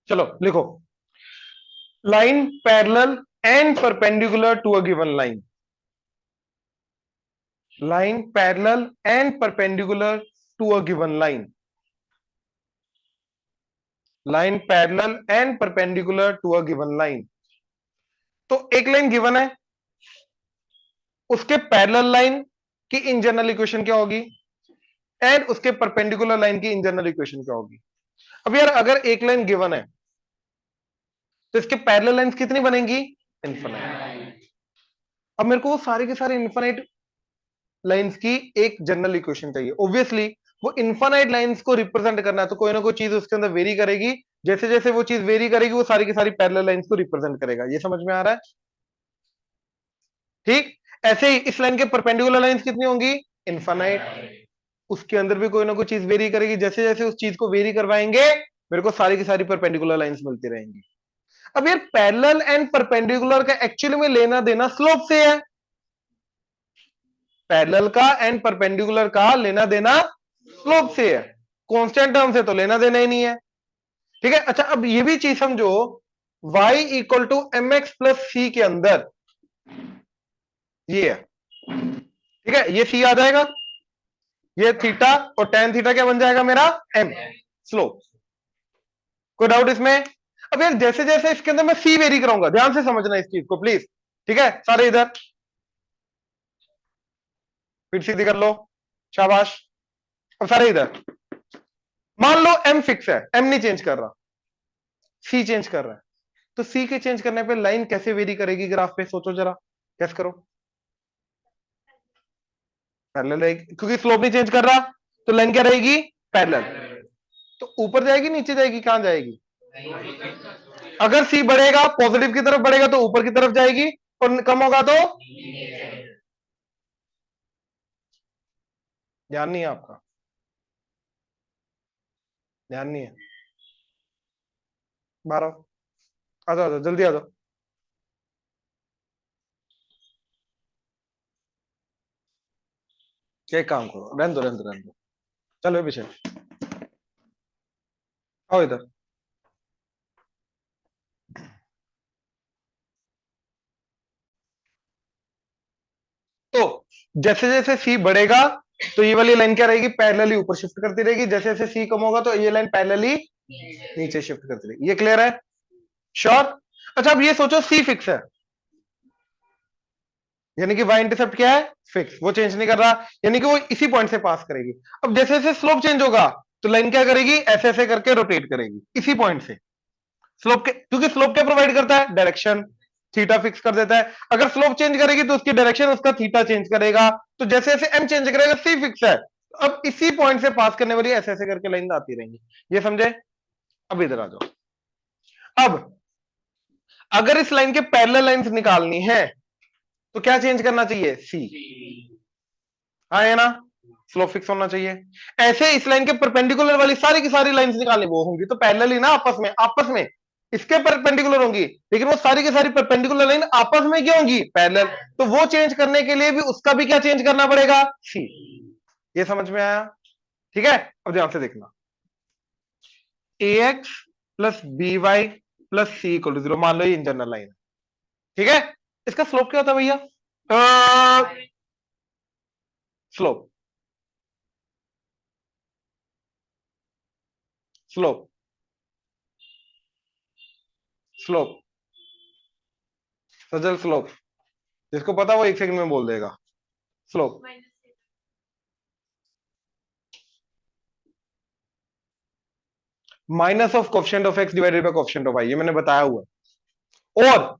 चलो लिखो, line parallel and perpendicular to a given line, line parallel and perpendicular to a given line, line parallel and perpendicular to a given line. तो एक line given है, उसके parallel line की in general equation क्या होगी and उसके perpendicular line की in general equation क्या होगी। अब यार अगर एक लाइन गिवन है तो इसके पैरेलल लाइंस कितनी बनेंगी, इनफिनाइट। अब मेरे को वो सारे के सारे इनफिनाइट लाइंस की एक जनरल इक्वेशन चाहिए। ऑब्वियसली वो इनफिनाइट लाइंस को रिप्रेजेंट करना है तो कोई ना कोई चीज उसके अंदर वेरी करेगी, जैसे जैसे वो चीज वेरी करेगी वो सारी की सारी पैरेलल लाइंस को रिप्रेजेंट करेगा। ये समझ में आ रहा है? ठीक। ऐसे ही इस लाइन के परपेंडिकुलर लाइंस कितनी होंगी, इनफिनाइट। उसके अंदर भी कोई ना कोई चीज वेरी करेगी, जैसे जैसे उस चीज को वेरी करवाएंगे मेरे को सारी की सारी परपेंडिकुलर लाइंस मिलती रहेंगी। अब यार पैरेलल एंड परपेंडिकुलर का एक्चुअली में लेना देना स्लोप से है, पैरेलल का एंड परपेंडिकुलर का लेना देना स्लोप से है, कांस्टेंट टर्म से तो लेना देना ही नहीं है। ठीक है। अच्छा अब ये भी चीज समझो, y equal to M X plus C के अंदर ये है, ठीक है, ये सी आ जाएगा, ये थीटा और टेन थीटा क्या बन जाएगा मेरा, एम स्लोप। कोई डाउट इसमें? अब यार जैसे जैसे इसके अंदर मैं सी वेरी कराऊंगा, ध्यान से समझना इस चीज को प्लीज, ठीक है सारे इधर फिर सीधी कर लो, शाबाश। अब सारे इधर, मान लो एम फिक्स है, एम नहीं चेंज कर रहा, सी चेंज कर रहा है, तो सी के चेंज करने पे लाइन कैसे वेरी करेगी ग्राफ पे, सोचो जरा, कैसे करो। पैरेलल रहेगी क्योंकि स्लोप नहीं चेंज कर रहा, तो लाइन क्या रहेगी, पैरेलल। तो ऊपर जाएगी नीचे जाएगी, कहां जाएगी, अगर सी बढ़ेगा पॉजिटिव की तरफ बढ़ेगा तो ऊपर की तरफ जाएगी और कम होगा तो, ध्यान नहीं है आपका, ध्यान नहीं है। 12, आ जाओ आ जाओ जल्दी आ जाओ। क्या काम करो, रहने दो रहने दो रहने दो, चलो पीछे आओ इधर। तो जैसे जैसे सी बढ़ेगा तो ये वाली लाइन क्या रहेगी, पैरेलली ऊपर शिफ्ट करती रहेगी, जैसे जैसे सी कम होगा तो ये लाइन पैरेलली नीचे शिफ्ट करती रहेगी। ये क्लियर है, श्योर? अच्छा अब ये सोचो सी फिक्स है, यानी कि वाई इंटरसेप्ट क्या है, फिक्स, वो चेंज नहीं कर रहा, यानी कि वो इसी पॉइंट से पास करेगी। अब जैसे जैसे स्लोप चेंज होगा तो लाइन क्या करेगी, ऐसे ऐसे करके रोटेट करेगी इसी पॉइंट से, स्लोप के, क्योंकि स्लोप क्या प्रोवाइड करता है, डायरेक्शन, थीटा फिक्स कर देता है। अगर स्लोप चेंज करेगी तो उसकी डायरेक्शन उसका थीटा चेंज करेगा, तो जैसे जैसे एम चेंज करेगा सी फिक्स है, अब इसी पॉइंट से पास करने वाली ऐसे ऐसे करके लाइन आती रहेंगी। ये समझे? अब इधर आ जाओ। अब अगर इस लाइन के पैरेलल लाइंस निकालनी है तो क्या चेंज करना चाहिए, सी, हाँ है ना, स्लोप फिक्स होना चाहिए। ऐसे इस लाइन के परपेंडिकुलर वाली सारी की सारी लाइंस निकालनी, वो होंगी तो पैरेलल ही ना, आपस में इसके परपेंडिकुलर होंगी, लेकिन वो सारी की सारी परपेंडिकुलर लाइन आपस में क्या होंगी, पैरेलल। तो वो चेंज करने के लिए भी उसका भी क्या चेंज करना पड़ेगा, सी। ये समझ में आया? ठीक है। अब ध्यान से देखना, A X plus B Y plus C equal to 0, मान लो ये इंटरनल लाइन है, ठीक है। इसका स्लोप क्या होता है भैया, slope, slope, slope, Sajal slope, जिसको पता वो एक सेकंड में बोल देगा, slope minus of coefficient of X divided by coefficient of Y, ये मैंने बताया हुआ है। और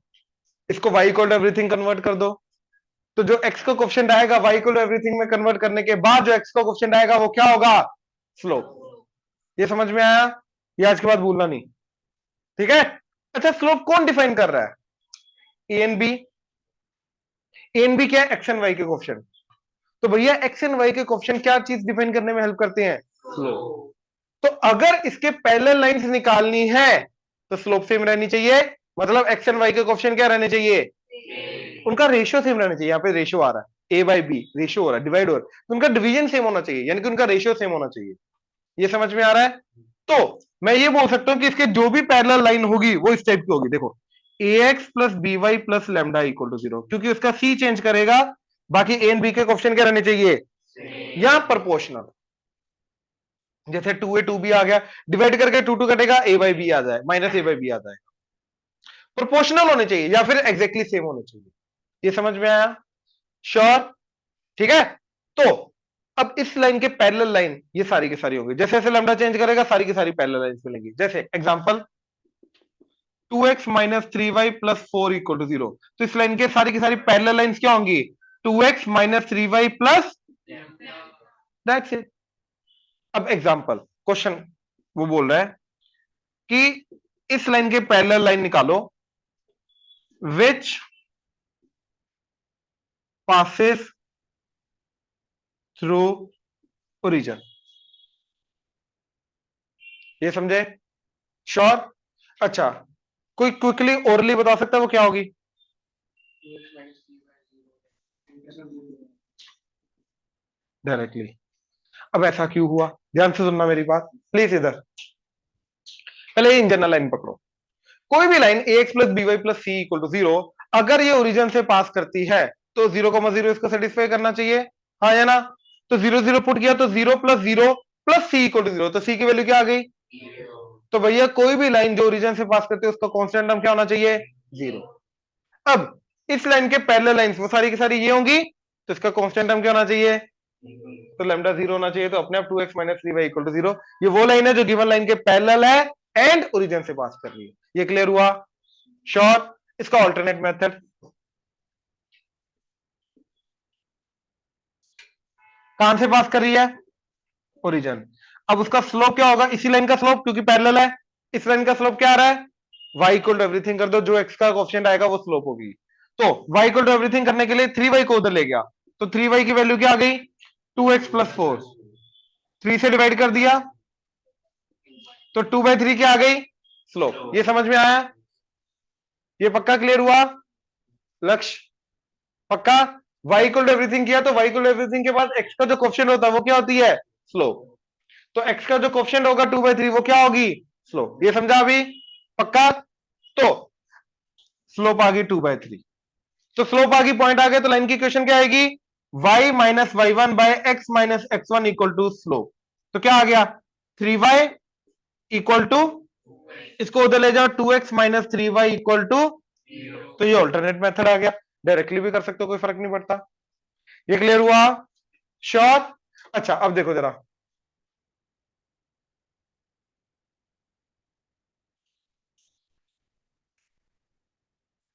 इसको Y equal to everything convert कर दो, तो जो एक्स का कोफिशिएंट आएगा वाई इक्वल टू एवरीथिंग में कन्वर्ट करने के बाद जो एक्स का कोफिशिएंट आएगा वो क्या होगा, स्लोप। ये समझ में आया? ये आज के बाद भूलना नहीं, ठीक है। अच्छा स्लोप कौन डिफाइन कर रहा है, A and B. A and B क्या है, एक्स एंड वाई के कोफिशिएंट। तो भैया एक्स एंड वाई के कोफिशिएंट क्या चीज डिफाइन करने में हेल्प करते हैं, स्लोप। तो अगर इसके पैरेलल लाइंस निकालनी है तो स्लोप सेम रहनी चाहिए, मतलब एक्स एंड वाई के कोफिशिएंट क्या रहने चाहिए, उनका रेशियो सेम रहना चाहिए। यहाँ पे रेशियो आ रहा है, ए बाई बी रेशियो हो रहा है, डिवाइड हो रहा है, तो उनका डिवीजन सेम होना चाहिए, यानी कि उनका रेशियो सेम होना चाहिए। ये समझ में आ रहा है? तो मैं ये बोल सकता हूं कि इसके जो भी पैरेलल लाइन होगी वो इस टाइप की होगी। देखो ax plus B Y plus lambda equal to 0, क्योंकि उसका सी चेंज करेगा, बाकी ए एंड बी के क्वेश्चन क्या रहने चाहिए, या प्रोपोर्शनल। जैसे 2a 2b आ गया, डिवाइड करके 2 2 कटेगा, a बाई बी आ जाए, माइनस a बाई बी आ जाए। प्रोपोर्शनल होने चाहिए या फिर एग्जैक्टली सेम होने चाहिए। ये समझ में आया? श्योर? ठीक है। तो अब इस लाइन के पैरेलल लाइन ये सारी की सारी होंगी, जैसे जैसे लैम्डा चेंज करेगा सारी की सारी पैरेलल लाइंस मिलेंगी। जैसे example 2x minus 3y plus 4 equal to 0, तो इस लाइन के सारी की सारी पैरेलल लाइंस क्या होंगी, 2x minus 3y plus, that's it. अब एग्जांपल क्वेश्चन वो बोल रहा है कि इस लाइन के पैरेलल लाइन निकालो विच passes थ्रू ओरिजिन। ये समझे? श्योर? अच्छा, कोई क्विकली ओरली बता सकता है वो क्या होगी? डायरेक्टली। अब ऐसा क्यों हुआ, ध्यान से सुनना मेरी बात प्लीज। इधर पहले इन जनरल लाइन पकड़ो। कोई भी line A X plus B Y plus C equal to 0 अगर ये ओरिजिन से पास करती है तो 0,0 इसको सेटिस्फाई करना चाहिए, हाँ या ना? तो 0 0 पुट किया तो 0 plus 0 plus C equal to 0, तो सी की वैल्यू क्या आ गई? तो भैया कोई भी लाइन जो ओरिजिन से पास करती है उसका कांस्टेंट टर्म क्या होना चाहिए? 0। अब इस लाइन के पैरेलल लाइंस वो सारी की सारी ये होंगी, तो इसका कांस्टेंट टर्म क्या होना चाहिए? तो लैम्डा 0 होना चाहिए, तो अपने आप 2x minus 3y equal to 0। ये वो लाइन है जो गिवन लाइन के पैरेलल है एंड ओरिजिन से पास कर रही है। ये क्लियर हुआ? श्योर? इसका ऑल्टरनेट मेथड कहां से पास कर रही है? ओरिजिन। अब उसका स्लोप क्या होगा? इसी लाइन का स्लोप, क्योंकि पैरेलल है। इस लाइन का स्लोप क्या आ रहा है? y इक्वल टू एवरीथिंग कर दो, जो x का कोएफिशिएंट आएगा वो स्लोप होगी। तो y इक्वल टू एवरीथिंग करने के लिए 3y को उधर ले गया, तो 3y की वैल्यू क्या आ गई? 2x plus 4। 3 से डिवाइड कर दिया तो 2/3 क्या आ गई? स्लोप। ये समझ में आया? ये पक्का क्लियर हुआ? लक्ष्य पक्का? y इक्वल टू एवरीथिंग किया तो y इक्वल टू एवरीथिंग के बाद x का जो कोएफिशिएंट होता है वो क्या होती है? स्लोप। तो x का जो कोएफिशिएंट होगा 2/3 वो क्या होगी? स्लोप। ये समझा अभी? पक्का? तो स्लोप आ गई 2/3, तो स्लोप आ गई, पॉइंट आ गया, तो लाइन की इक्वेशन क्या आएगी? y minus Y one by X minus X one equal to slope. तो क्या आ गया? 3y इक्वल टू, इसको उधर ले जाओ, 2x minus 3y equal to, तो ये ऑल्टरनेट मेथड आ गया। डायरेक्टली भी कर सकते हो, कोई फर्क नहीं पड़ता। ये क्लियर हुआ? श्योर? अच्छा अब देखो जरा,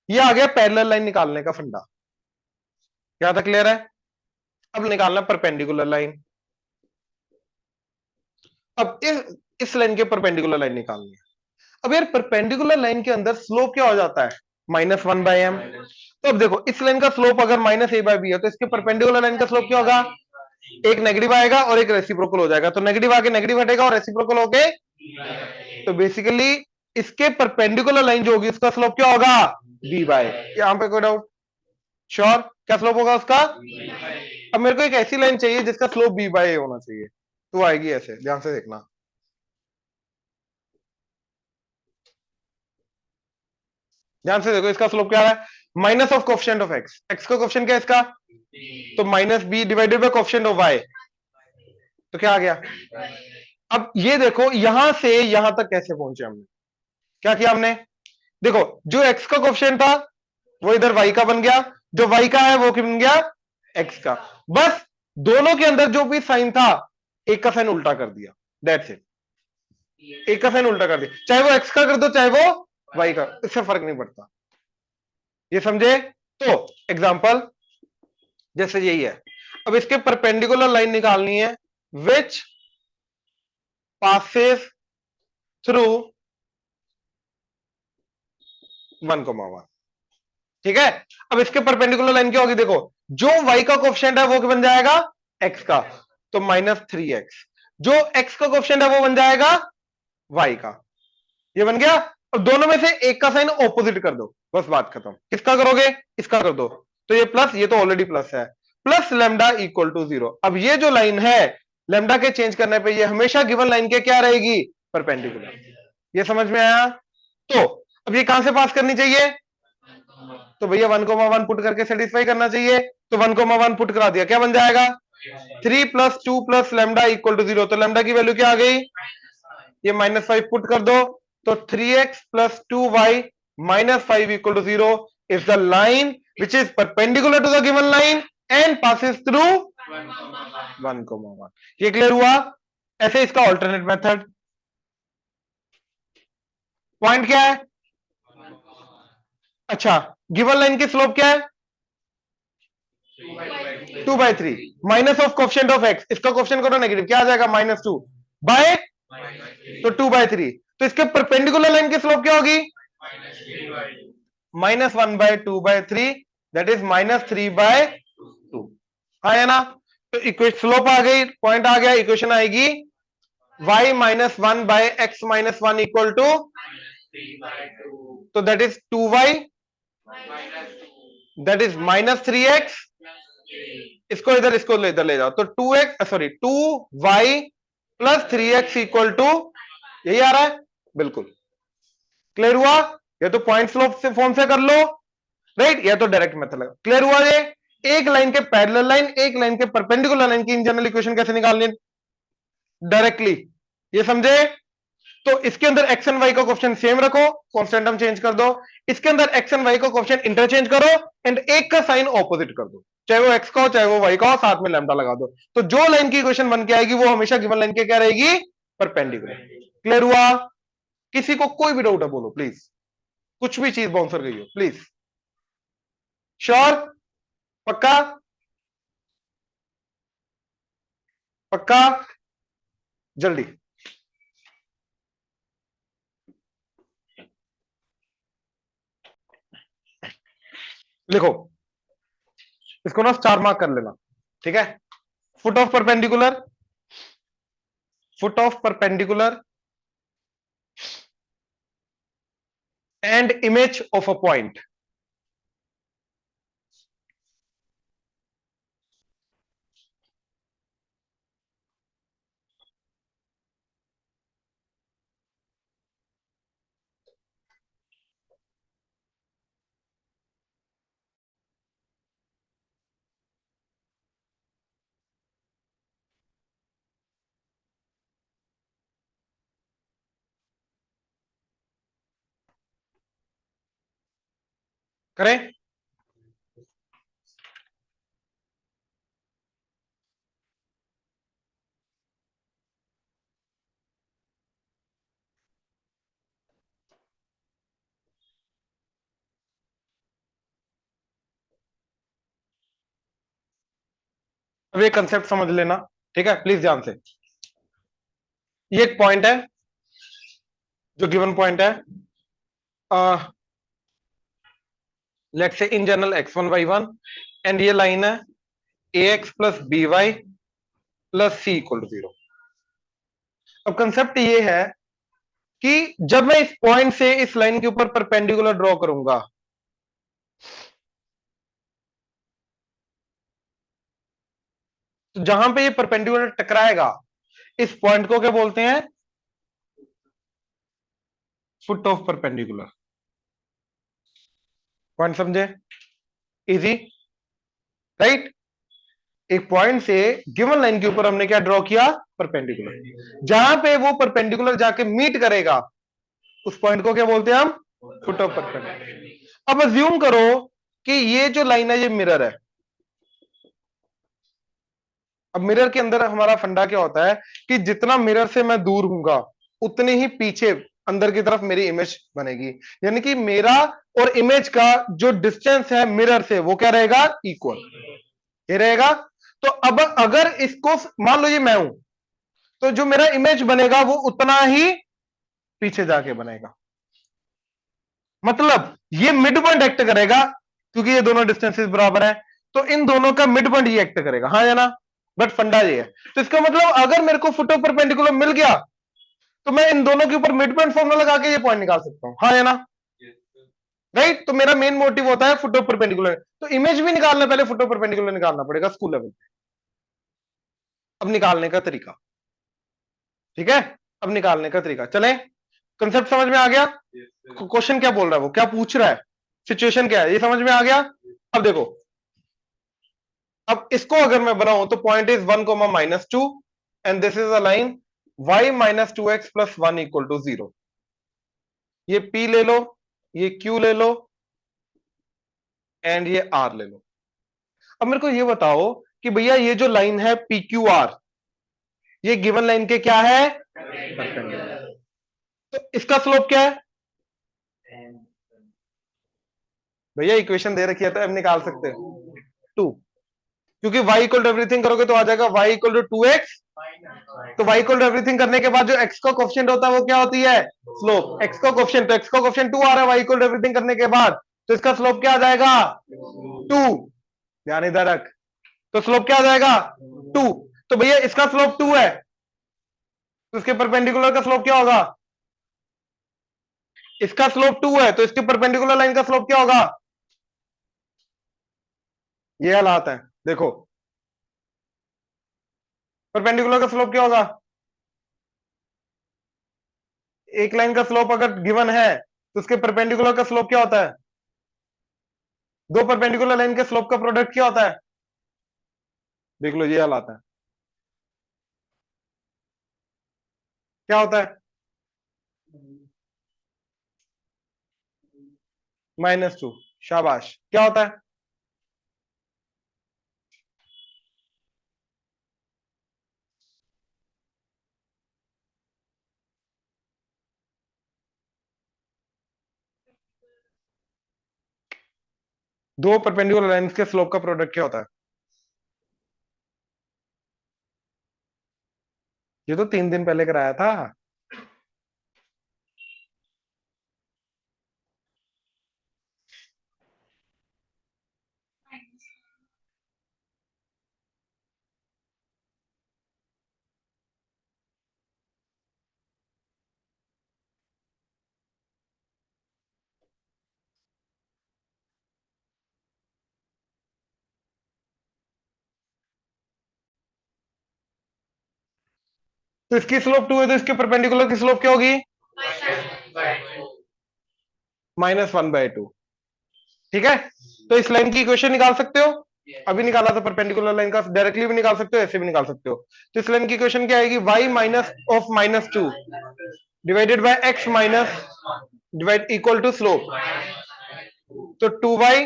ये आ गया पैरेलल लाइन निकालने का फंडा। क्या था? क्लियर है? अब निकालना परपेंडिकुलर लाइन। अब इस लाइन के परपेंडिकुलर लाइन निकालनी है। अब यार परपेंडिकुलर लाइन के अंदर स्लोप क्या हो जाता है? -1/m। तो अब देखो इस लाइन का स्लोप अगर -a/b है तो इसके परपेंडिकुलर लाइन का स्लोप क्या होगा? एक नेगेटिव आएगा और एक रेसिप्रोकल हो जाएगा, तो नेगेटिव आके नेगेटिव हटेगा और रेसिप्रोकल होके, तो बेसिकली इसके परपेंडिकुलर लाइन जो होगी उसका स्लोप क्या होगा? b by. यहां पे कोई डाउट? श्योर? क्या स्लोप होगा उसका? अब मेरे को एक ऐसी लाइन चाहिए जिसका स्लोप b बाय होना चाहिए, तो आएगी ऐसे, ध्यान से देखना। ध्यान से देखो, इसका स्लोप क्या है? Minus of coefficient of X. X का कोएफिशिएंट क्या है इसका? तो minus B divided by coefficient of Y, तो क्या आ गया? अब ये देखो यहां से यहां तक कैसे पहुंचे हमने, क्या किया हमने? देखो जो एक्स का कोएफिशिएंट था वो इधर वाई का बन गया, जो वाई का है वो क्या बन गया? एक्स का। बस दोनों के अंदर जो भी साइन था एक का साइन उल्टा कर दिया, दैट्स इट। एक का साइन उल्टा कर दिया, चाहे वो एक्स का कर दो चाहे वो वाई का, इससे फर्क नहीं पड़ता। ये समझे? तो एग्जांपल जैसे यही है, अब इसके परपेंडिकुलर लाइन निकालनी है विच पासेस थ्रू 1,1। ठीक है। अब इसके परपेंडिकुलर लाइन क्या होगी? देखो जो y का कोएफिशिएंट है वो क्या बन जाएगा? x का, तो -3x। जो x का कोएफिशिएंट है वो बन जाएगा y का, ये बन गया। अब दोनों में से एक का साइन ऑपोजिट कर दो, बस बात खत्म। किसका करोगे? इसका कर दो, तो ये प्लस, ये तो ऑलरेडी प्लस है, प्लस लैम्डा इक्वल टू 0। अब ये जो लाइन है लैम्डा के चेंज करने पे ये हमेशा गिवन लाइन के क्या रहेगी? परपेंडिकुलर। ये समझ में आया? तो अब ये कहां से पास करनी चाहिए? तो भैया 1,1 पुट करके सेटिस्फाई करना चाहिए, तो 1,1 पुट करा दिया, क्या बन जाएगा? 3 + 2 + लैम्डा = 0। तो लैम्डा की वैल्यू क्या आ गई? ये -5 पुट कर दो, तो 3x + 2y -5 = 0 is the line which is perpendicular to the given line and passes through 1,1। ये क्लियर हुआ? ऐसे इसका ऑल्टरनेट मेथड। पॉइंट क्या है? अच्छा, गिवन लाइन की स्लोप क्या है? 2/3 minus of coefficient of x, इसका कोफिशिएंट करो नेगेटिव, क्या आ जाएगा? -2 बाय, तो 2/3। तो इसके परपेंडिकुलर लाइन की स्लोप क्या होगी? -1/2/3, दैट इज -3/2। हाँ है ना? तो इक्वेशन स्लोप आ गई, पॉइंट आ गया, इक्वेशन आएगी y -1/x-1 इक्वल टू, तो that is 2y, that is -3x, इसको इधर ले जाओ, तो 2x sorry 2y + 3x equal to, यही आ रहा है, बिल्कुल क्लियर हुआ? या तो पॉइंट स्लोप से फॉर्म से कर लो, राइट, या तो डायरेक्ट मेथड लगा। क्लियर हुआ? ये एक लाइन के पैरेलल लाइन, एक लाइन के परपेंडिकुलर लाइन की इन जनरल इक्वेशन कैसे निकालनी? डायरेक्टली, ये समझे? तो इसके अंदर एक्स एंड वाई का कोफिशिएंट सेम रखो, कांस्टेंट हम चेंज कर दो, इसके अंदर एक्स एंड वाई का कोफिशिएंट इंटरचेंज करो एंड एक का साइन ऑपोजिट कर दो, चाहे वो एक्स का हो चाहे वो वाई का हो, साथ में लैम्डा लगा दो, तो जो लाइन की इक्वेशन बन के आएगी वो हमेशा गिवन लाइन के क्या रहेगी? परपेंडिकुलर। क्लियर हुआ? किसी को कोई भी डाउट है बोलो प्लीज, कुछ भी चीज बाउंसर गई हो प्लीज। श्योर? पक्का? पक्का? जल्दी लिखो, इसको ना स्टार मार्क कर लेना, ठीक है? Foot of perpendicular, foot of perpendicular and image of a point. करें? अब ये कंसेप्ट समझ लेना, ठीक है, प्लीज ध्यान से। ये एक पॉइंट है, जो गिवन पॉइंट है, let's say in general x1 y1, and ये लाइन है ax + by + c = 0। अब कंसेप्ट ये है कि जब मैं इस पॉइंट से इस लाइन के ऊपर परपेंडिकुलर ड्रॉ करूंगा, तो जहां पे ये परपेंडिकुलर टकराएगा, इस पॉइंट को क्या बोलते हैं? Foot of perpendicular. पॉइंट समझे? Easy, right? एक पॉइंट से गिवन लाइन के ऊपर हमने क्या ड्रॉ किया? परपेंडिकुलर। जहां पे वो परपेंडिकुलर जाके मीट करेगा, उस पॉइंट को क्या बोलते हैं हम? Foot of perpendicular. अब अज्यूम करो कि ये जो लाइन है ये मिरर है। अब मिरर के अंदर हमारा फंडा क्या होता है कि जितना मिरर से मैं दूर हूंगा, उतने ही पीछे अंदर की तरफ मेरी इमेज बनेगी, यानी कि मेरा और इमेज का जो डिस्टेंस है मिरर से, वो क्या रहेगा? इक्वल, ये रहेगा। तो अब अगर इसको मान लो ये मैं हूं, तो जो मेरा इमेज बनेगा वो उतना ही पीछे जाके बनेगा, मतलब ये मिड पॉइंट एक्ट करेगा, क्योंकि ये दोनों डिस्टेंसेस बराबर है, तो इन दोनों का मिड पॉइंट ये एक्ट करेगा, हाँ या ना? बट फंडा ये है, तो इसका मतलब अगर मेरे को फुट ऑफ परपेंडिकुलर मिल गया, तो मैं इन दोनों के ऊपर मिड पॉइंट फॉर्मूला लगा के ये पॉइंट निकाल सकता हूं, हाँ या ना? राइट? तो मेरा मेन मोटिव होता है फुट ऑफ परपेंडिकुलर, तो इमेज भी निकालना, पहले फुट ऑफ परपेंडिकुलर निकालना पड़ेगा स्कूल लेवल। अब निकालने का तरीका, ठीक है? अब निकालने का तरीका चले, कंसेप्ट समझ में आ गया? क्वेश्चन क्या बोल रहा है, वो क्या पूछ रहा है, सिचुएशन क्या है, ये समझ में आ गया? अब देखो, अब इसको अगर मैं बनाऊं तो point is 1, -2 and this is a line y -2x + 1 = 0। ये p ले लो, ये q ले लो एंड ये r ले लो। अब मेरे को ये बताओ कि भैया ये जो लाइन है पी क्यू आर, ये गिवन लाइन के क्या है, परपेंडिकुलर। तो इसका स्लोप क्या है भैया, इक्वेशन दे रखी है तो अब निकाल सकते हो 2, क्योंकि y इक्वल टू एवरीथिंग करोगे तो आ जाएगा y इक्वल टू 2x। तो y इक्वल टू एवरीथिंग करने के बाद जो x का कोएफिशिएंट होता है वो क्या होती है, स्लोप। x का कोएफिशिएंट, तो x का कोएफिशिएंट 2 आ रहा है y इक्वल टू एवरीथिंग करने के बाद, तो इसका स्लोप क्या आ जाएगा 2। ध्यान इधर रख, तो स्लोप क्या आ जाएगा 2। तो भैया इसका स्लोप 2 है, तो इसके परपेंडिकुलर का स्लोप क्या होगा, इसका स्लोप 2 है तो इसके परपेंडिकुलर लाइन का स्लोप क्या होगा। ये हालात है, देखो परपेंडिकुलर का स्लोप क्या होगा, एक लाइन का स्लोप अगर गिवन है तो उसके परपेंडिकुलर का स्लोप क्या होता है, दो परपेंडिकुलर लाइन के स्लोप का प्रोडक्ट क्या होता है, देख लो ये हालात है, क्या होता है -2। शाबाश, क्या होता है, दो परपेंडिकुलर लाइंस के स्लोप का प्रोडक्ट क्या होता है। ये तो 3 दिन पहले कराया था। तो इसकी स्लोप 2 है तो इसके परपेंडिकुलर की स्लोप क्या होगी, -1/2। ठीक है, तो इस लाइन की इक्वेशन निकाल सकते हो, अभी निकाला था परपेंडिकुलर लाइन का, डायरेक्टली भी निकाल सकते हो, ऐसे भी निकाल सकते हो। तो इस लाइन की इक्वेशन क्या आएगी, y minus of -2 divided by x minus divide equal to slope, तो 2y,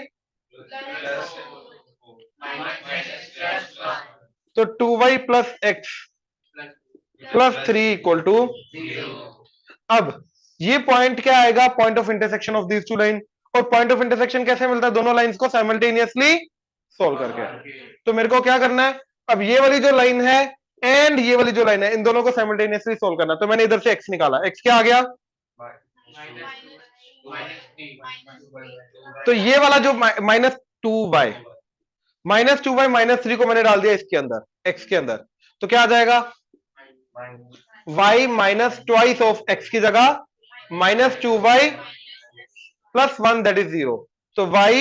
तो 2y plus x plus 3 equal to. अब ये पॉइंट क्या आएगा, point of intersection of these two line. और पॉइंट ऑफ इंटरसेक्शन कैसे मिलता है, दोनों लाइंस को साइमल्टेनियसली सोल्व करके। तो मेरे को क्या करना है, अब ये वाली जो लाइन है एंड ये वाली जो लाइन है, इन दोनों को साइमल्टेनियसली सोल्व करना। तो मैंने इधर से x निकाला, x क्या आ गया, तो ये वाला जो -2y, -2y -3 को मैंने डाल दिया इसके अंदर, x के अंदर, तो क्या आ जाएगा, y minus twice of x की जगह -2y प्लस 1 दैट इज 0। तो y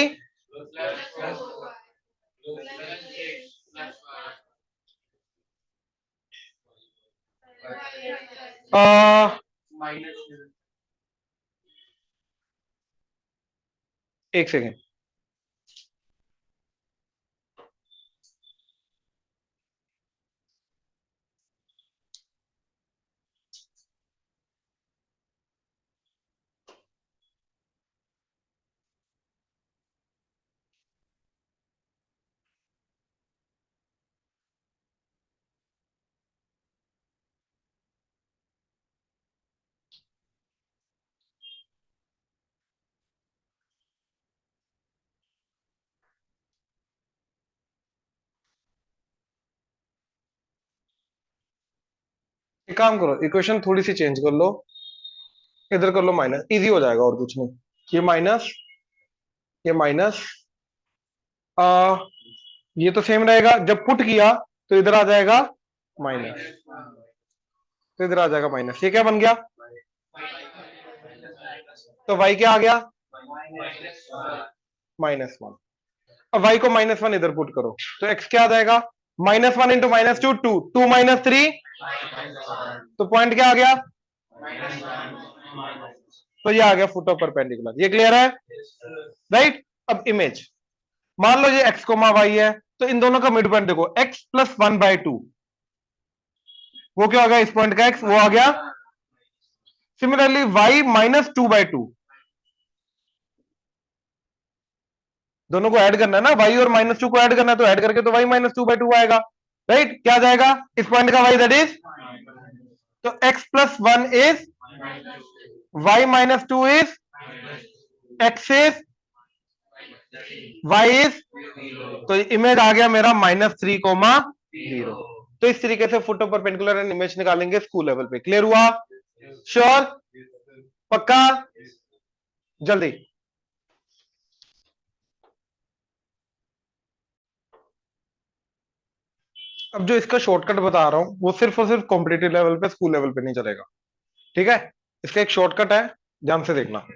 एक सेकेंड, एक काम करो, इक्वेशन थोड़ी सी चेंज कर लो, इधर कर लो माइनस, इजी हो जाएगा और कुछ नहीं। ये माइनस, ये माइनस, आ, ये तो सेम रहेगा, जब पुट किया तो इधर आ जाएगा माइनस, तो इधर आ जाएगा माइनस, ये क्या बन गया, तो y क्या आ गया -1। अब y को -1 इधर पुट करो तो x क्या आ जाएगा -1 इंटू -2 2 2 - 3 तो पॉइंट क्या आ गया? तो ये आ गया फुट ऑफ परपेंडिकुलर। ये क्लियर है? राइट। अब इमेज, मान लो ये x कोमा y है, तो इन दोनों का मिड पॉइंट देखो, x प्लस 1/2 वो क्या हो गया? इस पॉइंट का x वो आ गया। सिमिलरली y माइनस 2/2 दोनों को ऐड करना है ना, y और -2 को ऐड करना है, तो ऐड करके तो y माइनस 2/2 आएगा। राइट। क्या आ जाएगा इस पॉइंट का y? दैट इज, तो x plus 1 is y minus 2 is x is y is, तो इमेज आ गया मेरा -3,0। तो इस तरीके से foot of perpendicular and image निकालेंगे स्कूल लेवल पे। क्लियर हुआ? श्योर? पक्का? जल्दी। अब जो इसका शॉर्टकट बता रहा हूं वो सिर्फ और सिर्फ कॉम्पिटिटिव लेवल पे, स्कूल लेवल पे नहीं चलेगा। ठीक है? इसका एक शॉर्टकट है, ध्यान से देखना।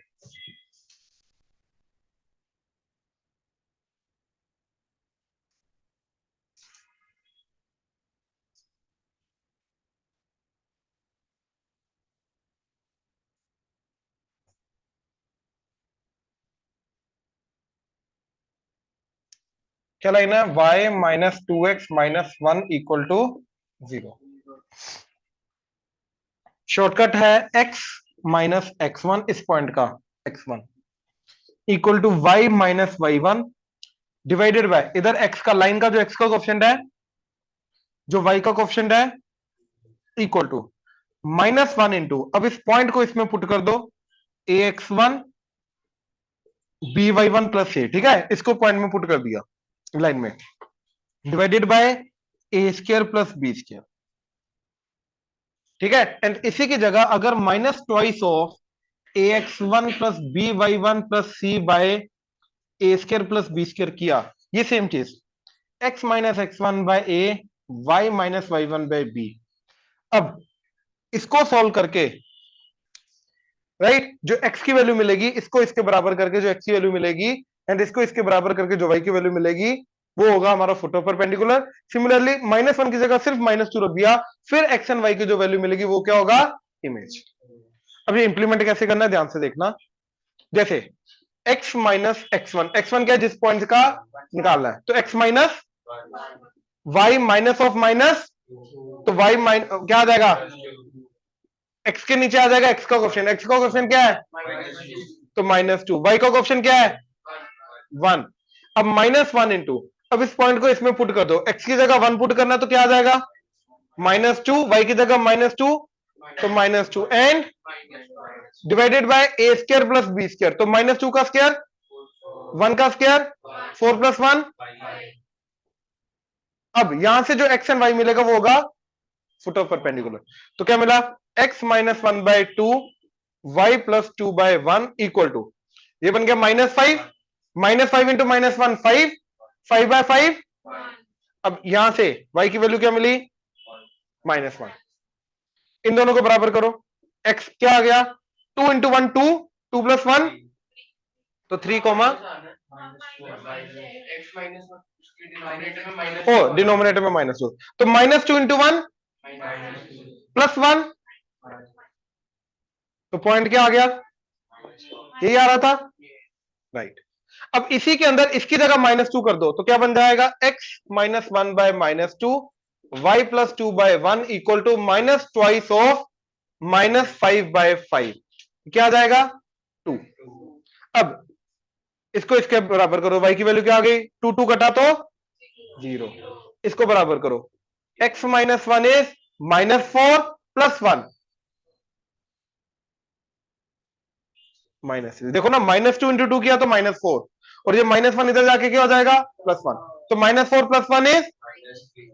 क्या लाइन है? y minus 2x minus 1 equal to 0। Shortcut है x माइनस x1, इस पॉइंट का x1 equal to y minus y1 divided by, इधर x का, लाइन का जो x का कोएफिशिएंट है, जो y का कोएफिशिएंट है, इक्वल टू -1 इंटू, अब इस पॉइंट को इसमें पुट कर दो, ax1 by1 प्लस ए। ठीक है? इसको पॉइंट में पुट कर दिया लाइन में, divided by A square plus B square. ठीक है? एंड इसी की जगह अगर minus twice of ax1 plus by1 plus c by A square plus B square किया, ये सेम चीज x minus x1 by A, y minus y1 by B. अब इसको सॉल्व करके, राइट, जो x की वैल्यू मिलेगी, इसको इसके बराबर करके जो x की वैल्यू मिलेगी, एंड इसको इसके बराबर करके जो y की वैल्यू मिलेगी, वो होगा हमारा फुट ऑफ परपेंडिकुलर। सिमिलरली -1 की जगह सिर्फ -2 रख दिया, फिर x एंड y की जो वैल्यू मिलेगी वो क्या होगा? इमेज। अब ये इंप्लीमेंट कैसे करना है, ध्यान से देखना। जैसे x माइनस x1, x1 क्या है? जिस पॉइंट का निकालना है, तो x minus y minus of minus, तो y क्या आ जाएगा? x के नीचे आ जाएगा x का कोएफिशिएंट। x का कोएफिशिएंट क्या है? तो -2। y का कोएफिशिएंट क्या है? 1। अब -1 इंटू, अब इस पॉइंट को इसमें पुट कर दो, x की जगह 1 पुट करना, तो क्या आ जाएगा? -2, y की जगह -2, तो -2 and divided by A square plus B square, तो -2 का स्क्वायर, 1 का स्क्वायर, 4 प्लस 1। अब यहां से जो x एंड y मिलेगा वो होगा फुट ऑफ परपेंडिकुलर। तो क्या मिला? x minus 1/2 y plus 2/1 equal to, ये बन गया -5, -5 इंटू -1 5, 5/5। अब यहां से y की वैल्यू क्या मिली? -1। इन दोनों को बराबर करो, x क्या आ गया? 2 इंटू 1 2, 2 प्लस 1 तो 3 कोमा, ओ डिनोमिनेटर में -2, तो -2 इंटू 1 प्लस 1, तो पॉइंट क्या आ गया? यही आ रहा था। राइट। अब इसी के अंदर इसकी जगह -2 कर दो, तो क्या बन जाएगा? x माइनस 1 बाय -2 y plus 2/1 equal to minus twice of -5/5। क्या आ जाएगा? 2। अब इसको इसके बराबर करो, y की वैल्यू क्या आ गई? 2 2 कटा तो 0। इसको बराबर करो, x minus 1 is -4 plus 1 minus, देखो ना, -2 इंटू 2 किया तो -4, और ये -1 इधर जाके क्या हो जाएगा? +1, तो -4 प्लस 1 इज,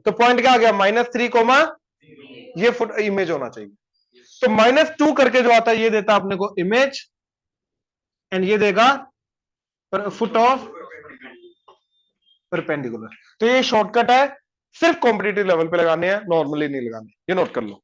तो पॉइंट क्या आ गया? -3 कोमा, ये फुट इमेज होना चाहिए। तो -2 करके जो आता है ये देता अपने को इमेज, एंड ये देगा फुट ऑफ परपेंडिकुलर। तो ये शॉर्टकट है, सिर्फ कॉम्पिटिटिव लेवल पे लगाने हैं, नॉर्मली नहीं लगाने, ये नोट कर लो।